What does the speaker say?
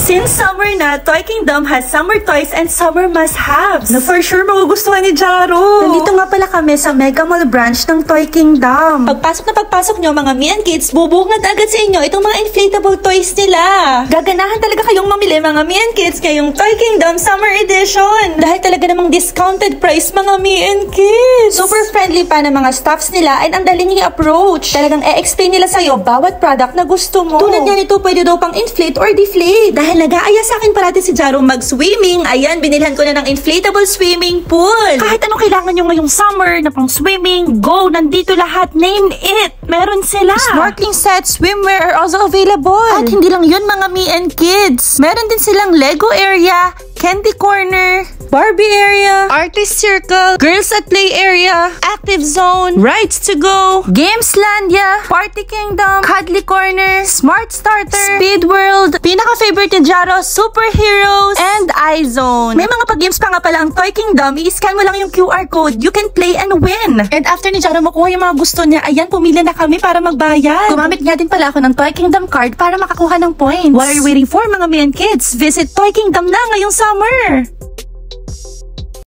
Since summer na, Toy Kingdom has summer toys and summer must-haves na for sure magugustuhan ni Jaro. Nandito nga pala kami sa Mega Mall branch ng Toy Kingdom. Pagpasok nyo mga me and kids, bubungad agad sa inyo itong mga inflatable toys nila. Gaganahan talaga kayong mamili mga me and kids ngayong Toy Kingdom Summer Edition. Dahil talaga namang discounted price mga me and kids. Super friendly pa ng mga staffs nila and ang daling i-approach. Talagang e-explain nila sa'yo bawat product na gusto mo. Tulad nga nito, pwede daw pang inflate or deflate. Dahil nag-aaya sa akin parati si Jaro mag-swimming, ayan, binilhan ko na ng inflatable swimming pool. Kahit anong kailangan nyo ngayong summer na pang swimming, go, nandito lahat, name it. Meron sila. Snorkeling sets, swimwear are also available. At hindi lang yun mga me and kids. Meron din silang Lego area, candy corner, Barbie area, artist circle, girls at play area, active zone, rides to go, Gameslandia, party kingdom, cuddly corner, smart starter, speed world, pinaka-favorite ni Jaro, superheroes, and iZone. May mga pag-games pa nga pala ang Toy Kingdom. I-scan mo lang yung QR code. You can play and win. And after ni Jaro makuha yung mga gusto niya, ayan, pumili na kami para magbayad. Gumamit nga din pala ako ng Toy Kingdom card para makakuha ng points. What are you waiting for mga me and kids? Visit Toy Kingdom na ngayong summer!